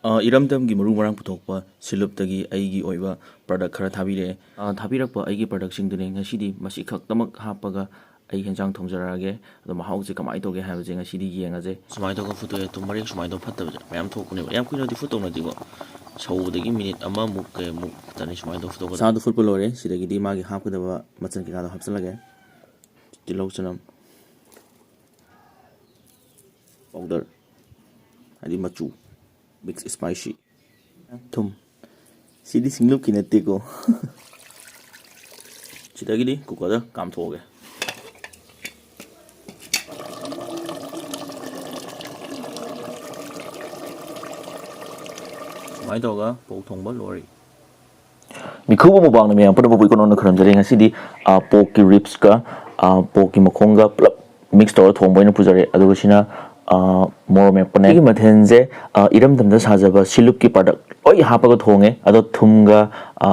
이름ꯗꯝꯒꯤ ꯃꯔꯨ ꯃꯔꯥꯡ ꯄꯨꯊꯣꯛꯄ ꯁꯤꯟꯂꯨꯞꯇꯒꯤ ꯑꯩꯒꯤ ꯑꯣꯏꯕ ꯄ꯭ꯔꯗꯛ ꯈꯔ ꯊꯥꯕꯤꯔꯛꯑꯦ ꯊꯥꯕꯤꯔꯛꯄ ꯑꯩꯒꯤ ꯄ꯭ꯔꯗꯛꯁꯤꯡꯗꯨꯅꯤ ꯉꯁꯤꯗꯤ ꯃꯁꯤ ꯈꯛꯇꯃꯛ ꯍꯥꯞꯄꯒ ꯑꯩ ꯍꯦꯟꯖꯥꯡ ꯊꯣꯡꯖꯔꯛꯑꯒꯦ ꯑꯗꯣ ꯃꯍꯥꯎꯁꯦ ꯀꯃꯥꯏꯅ ꯇꯧꯒꯦ ꯍꯥꯏꯕꯁꯦ ꯉꯁꯤꯗꯤ ꯌꯦꯡꯉꯁꯦ ꯁꯨꯃꯥꯏꯅ ꯇꯧꯔꯒ ꯐꯨꯠꯇꯣꯛꯑꯦ ꯊꯨꯝ ꯃꯔꯦꯛ ꯁꯨꯃꯥꯏꯅ ꯇꯧ ꯐꯠꯇꯕꯁꯦ ꯃꯌꯥꯝ ꯊꯣꯛꯄꯅꯦꯕ ꯌꯥꯝ ꯀꯨꯏꯅꯗꯤ ꯐꯨꯠꯇꯧꯅꯗꯦꯀꯣ ꯁꯧꯕꯗꯒꯤ ꯃꯤꯅꯤꯠ ꯑꯃꯃꯨꯛ ꯀꯩꯃꯨꯛ ꯈꯛꯇꯅꯤ ꯁꯨꯃꯥꯏꯅ ꯇꯧ ꯐꯨꯠꯇꯣꯛꯀꯗꯕ ꯁꯥꯗꯣ ꯐꯨꯠꯄ ꯂꯣꯏꯔꯦ ꯁꯤꯗꯒꯤꯗꯤ ꯃꯥꯒꯤ ꯍꯥꯞꯀꯗꯕ ꯃꯆꯜ ꯀꯩꯀꯥꯗꯣ ꯍꯥꯞꯆꯤꯜꯂꯒꯦ ꯇꯤꯜꯍꯧ ꯆꯅꯝ ꯄꯥꯎꯗꯔ ꯍꯥꯏꯗꯤ ꯃꯆꯨ ꯃꯤꯛꯁ ꯁ꯭ꯄꯥꯏꯁꯤ ꯊꯨꯝ ꯁꯤꯗꯤ ꯁꯤꯡꯂꯨꯞꯀꯤ ꯅꯠꯇꯦꯀꯣ ꯁꯤꯗꯒꯤꯗꯤ ꯀꯨꯀꯔꯗ ꯀꯥꯝꯊꯣꯛꯑꯒꯦ ꯁꯨꯃꯥꯏꯅ ꯇꯧꯔꯒ ꯄꯣꯛ ꯊꯣꯡꯕ ꯂꯣꯏꯔꯦ ꯃꯤꯈꯨꯕ ꯃꯨꯛꯕꯥꯡꯅ ꯃꯌꯥꯝ ꯄꯨꯟꯅ ꯏꯀꯣꯅꯣꯅ ꯈꯨꯔꯨꯝꯖꯔꯤ ꯉꯁꯤꯗꯤ ꯄꯣꯛꯀꯤ ꯔꯤꯞꯁꯀ ꯄꯣꯛꯀꯤ ꯃꯈꯣꯡꯒ ꯄꯨꯂꯞ ꯃꯤꯛꯁ ꯇꯧꯔ ꯊꯣꯡꯕ ꯑꯣꯏꯅ ꯄꯨꯖꯔꯦ ꯑꯗꯨꯒ ꯁꯤꯅ ꯃꯣꯔꯣꯛ ꯃꯦꯠꯄꯅꯦ ꯁꯤꯒꯤ ꯃꯊꯦꯜꯁꯦ ꯏꯔꯝꯗꯝꯗ ꯁꯥꯖꯕ ꯁꯤꯟꯂꯨꯞꯀꯤ ꯄ꯭ꯔꯗꯛ ꯂꯣꯏ ꯍꯥꯞꯄꯒ ꯊꯣꯡꯉꯦ ꯑꯗꯣ ꯊꯨꯝꯒ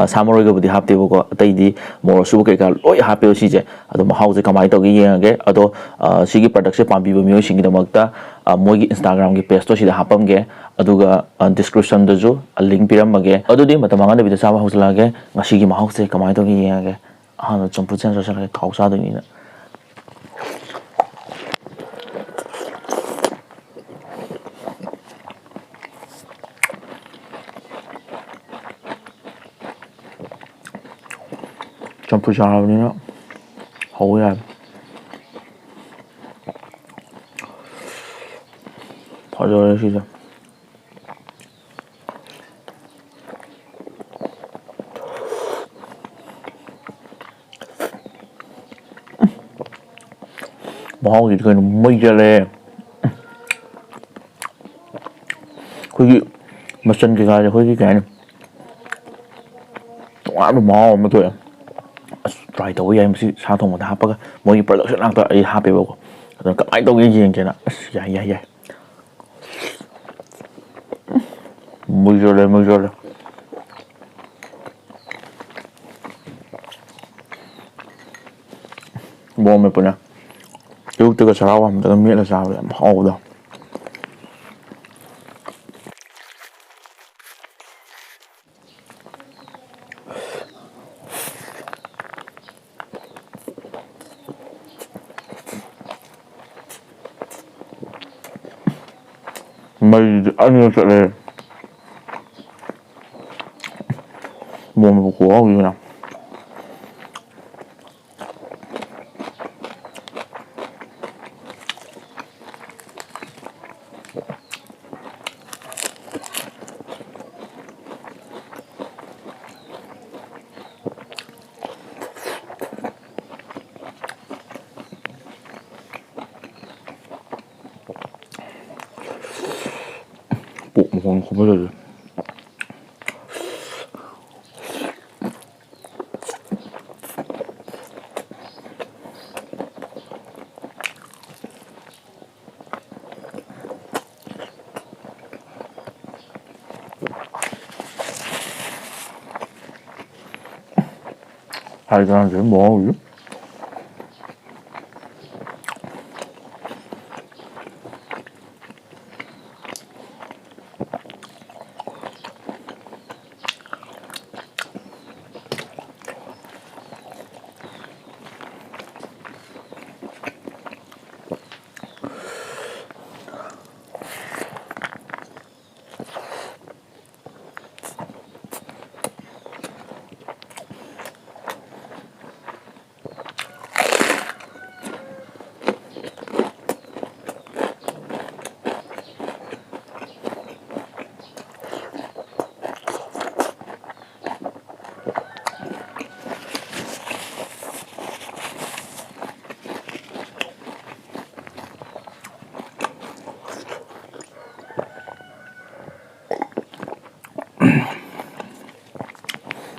ꯁꯥ ꯃꯔꯣꯏꯒꯕꯨꯗꯤ ꯍꯥꯞꯇꯦꯕꯀꯣ ꯑꯇꯩꯗꯤ ꯃꯣꯔꯣꯛ ꯑꯁꯨꯕ ꯀꯩꯀꯥ ꯂꯣꯏ ꯍꯥꯞꯄꯦꯕ ꯁꯤꯁꯦ ꯑꯗꯣ ꯃꯍꯥꯎꯁꯦ ꯀꯃꯥꯏꯅ ꯇꯧꯒꯦ ꯌꯦꯡꯉꯒꯦ ꯑꯗꯣ ꯁꯤꯒꯤ ꯄ꯭ꯔꯗꯛꯁꯦ ꯄꯥꯝꯕꯤꯕ ꯃꯤꯑꯣꯏꯁꯤꯡꯒꯤꯗꯃꯛꯇ ꯃꯣꯏꯒꯤ ꯏꯟꯁꯇꯥꯒ꯭ꯔꯥꯝꯒꯤ ꯄꯦꯖꯇꯣ ꯁꯤꯗ ꯍꯥꯞꯄꯝꯒꯦ ꯑꯗꯨꯒ ꯗꯤꯁꯀ꯭ꯔꯤꯞꯁꯟꯗꯁꯨ ꯂꯤꯡꯛ ꯄꯤꯔꯝꯃꯒꯦ ꯑꯗꯨꯗꯤ ꯃꯇꯝ ꯃꯥꯡꯍꯟꯗꯕꯤꯗ ꯆꯥꯕ ꯍꯧꯖꯤꯜꯂꯛꯑꯒꯦ ꯉꯁꯤꯒꯤ ꯃꯍꯥꯎꯁꯦ ꯀꯃꯥꯏꯅ ꯇꯧꯒꯦ ꯌꯦꯡꯉꯒꯦ ꯑꯍꯥꯟꯕ ꯆꯝꯐꯨꯠ ꯆꯦꯟ ꯆꯠꯁꯜꯂꯒꯦ ꯊꯥꯎ ꯆꯥꯗꯣꯏꯅꯤꯅ ꯆꯝꯐꯨꯠ ꯆꯥꯔꯕꯅꯤꯅ ꯍꯧꯕ ꯌꯥꯏ ꯐꯖꯔꯦ ꯁꯤꯁꯦ ꯃꯍꯥꯎꯁꯤꯗꯤ ꯀꯩꯅꯣ ꯃꯩ ꯆꯠꯂꯦ ꯑꯩꯈꯣꯏꯒꯤ ꯃꯆꯜ ꯀꯩꯀꯥꯁꯦ ꯑꯩꯈꯣꯏꯒꯤ ꯀꯩ ꯍꯥꯏꯅꯤ ꯇꯣꯉꯥꯟꯕ ꯃꯍꯥꯎ ꯑꯃ ꯊꯣꯛꯑꯦ ꯑꯁ ꯇ꯭ꯔꯥꯏ ꯇꯧꯕ ꯌꯥꯏ ꯃꯁꯤ ꯁꯥ ꯊꯣꯡꯕꯗ ꯍꯥꯞꯄꯒ ꯃꯣꯏꯒꯤ ꯄ꯭ꯔꯗꯛꯁꯟ ꯉꯥꯛꯇ ꯑꯩ ꯍꯥꯞꯄꯦꯕꯀꯣ ꯑꯗꯨꯅ ꯀꯃꯥꯏꯅ ꯇꯧꯒꯦ ꯌꯦꯡꯒꯦꯅ ꯑꯁ ꯌꯥꯏ ꯃꯨꯟꯖꯜꯂꯦ ꯃꯣꯔꯣꯛ ꯃꯦꯠꯄꯅꯦ ꯑꯌꯨꯛꯇꯒ ꯆꯔꯥ ꯋꯥꯟꯕꯗꯒ ꯃꯦꯠꯂ ꯆꯥꯕꯗ ꯌꯥꯝ ꯍꯥꯎꯕꯗꯣ ꯃꯩꯗꯤ ꯑꯅꯤꯔꯛ ꯆꯠꯂꯦ ꯃꯣꯔꯣꯛ ꯃꯦꯠꯄ ꯈꯨꯍꯥꯎꯁꯤꯅ ꯄꯣꯛ ꯃꯈꯣꯡ ꯈꯨꯐꯖꯁꯦ 하이드한테 뭐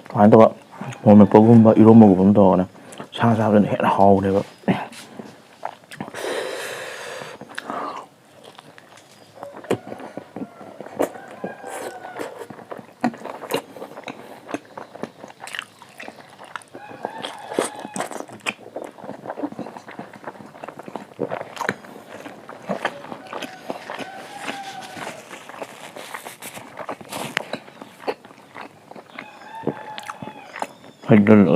ꯀꯃꯥꯏꯅ ꯇꯧꯕ ꯃꯣꯔꯣꯛ ꯃꯦꯠꯄꯒꯨꯝꯕ ꯏꯔꯣꯝꯕꯒꯨꯝꯕ ꯇꯧꯔꯒꯅꯦ ꯁꯥ ꯆꯥꯕꯗꯅ ꯍꯦꯟꯅ ꯍꯥꯎꯕꯅꯦꯕ 해결을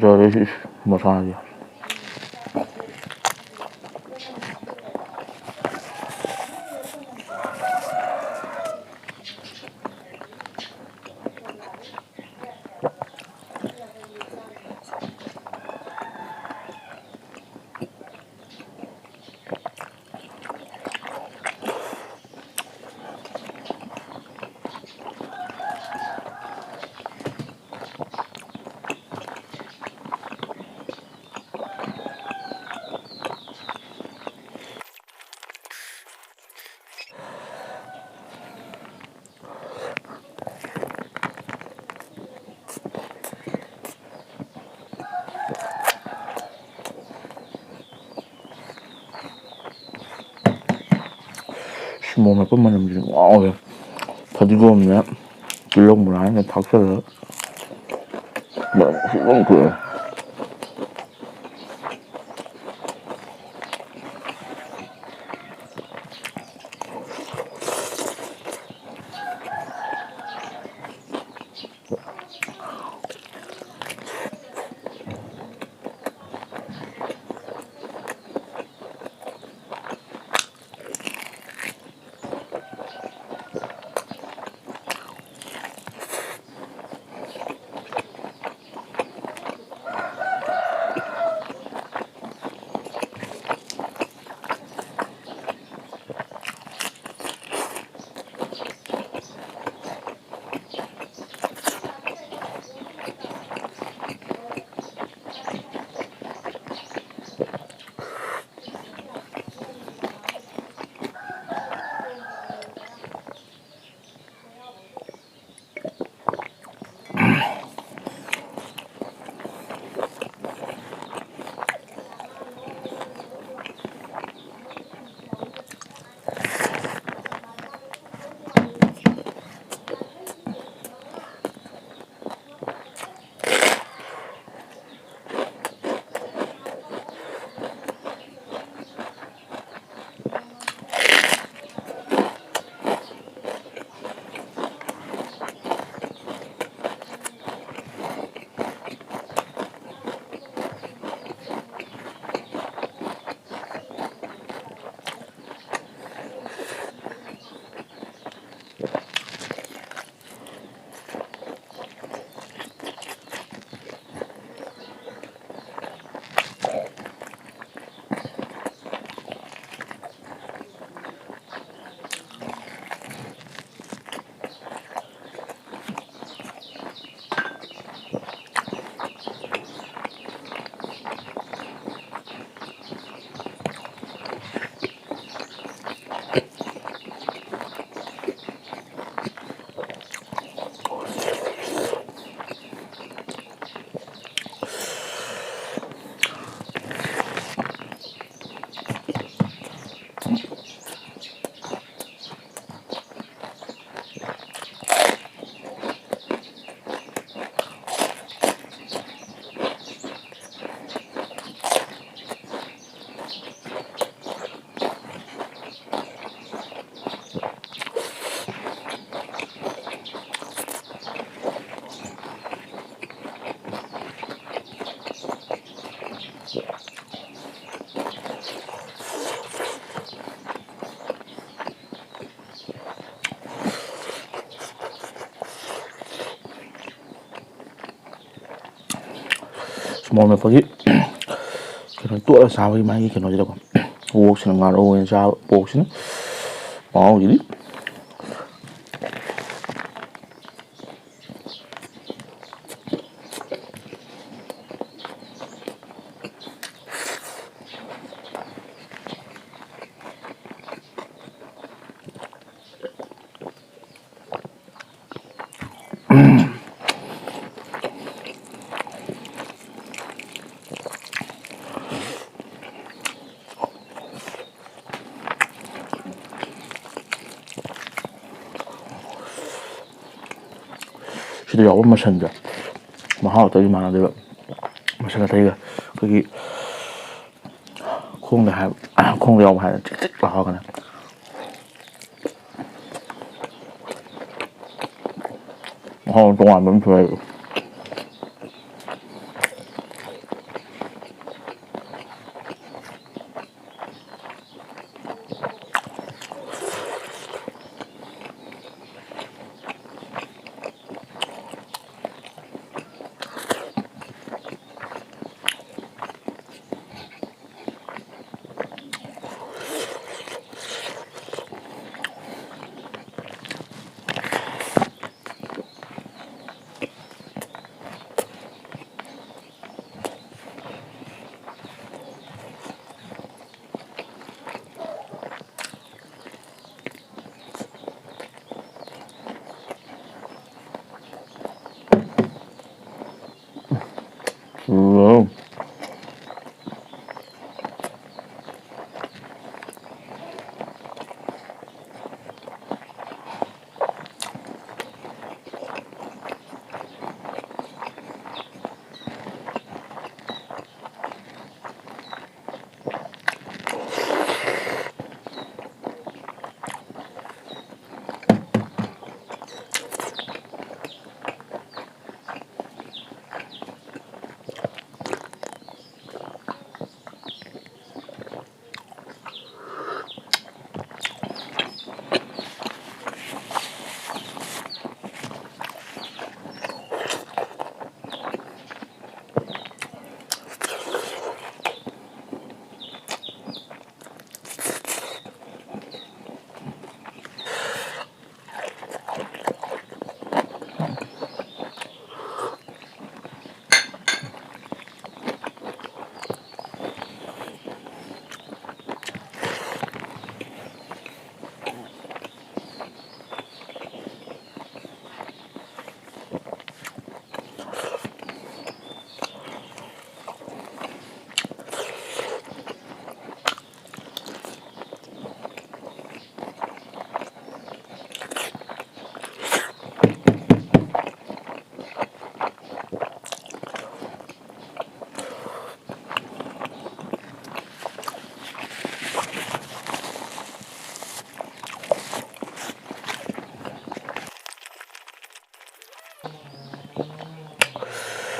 저를 뭐 상하지. 몸에 뻔만 넘기는 왜 더디고 없네. 길렁물 안에 닭살을 뭐 그래. ꯃꯣꯔ ꯃꯦꯠꯄꯒꯤ ꯀꯩꯅꯣ ꯇꯣꯠꯂ ꯆꯥꯕꯒꯤ ꯃꯥꯒꯤ ꯀꯩꯅꯣꯁꯤꯗꯀꯣ ꯑꯣꯛꯁꯤꯅ ꯉꯥꯔꯧ ꯑꯣꯏꯅ ꯆꯥꯕ ꯄꯣꯛꯁꯤꯅ ꯃꯍꯥꯎꯁꯤꯗꯤ ꯁꯤꯗ ꯌꯥꯎꯕ ꯃꯁꯟꯁꯦ ꯃꯍꯥꯎ ꯑꯇꯩꯒ ꯃꯥꯟꯅꯗꯦꯕ ꯃꯁꯟ ꯑꯇꯩꯒ ꯑꯩꯈꯣꯏꯒꯤ ꯈꯣꯡꯗ ꯌꯥꯎꯕ ꯍꯥꯏꯔ ꯆꯤꯛ ꯆꯤꯛ ꯂꯥꯎꯔꯒꯅꯦ ꯃꯍꯥꯎ ꯇꯣꯉꯥꯟꯕ ꯑꯃ ꯊꯣꯛꯑꯦꯕ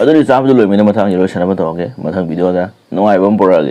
ꯑꯗꯨꯗꯤ ꯆꯥꯕꯗ ꯂꯣꯏꯕꯅꯤꯅ ꯃꯊꯪ ꯂꯣꯏꯁꯟꯅꯕ ꯇꯧꯔꯒꯦ ꯃꯊꯪ ꯚꯤꯗꯤꯑꯣꯗ ꯅꯨꯡꯉꯥꯏꯕ ꯑꯃ ꯄꯨꯔꯛꯑꯒꯦ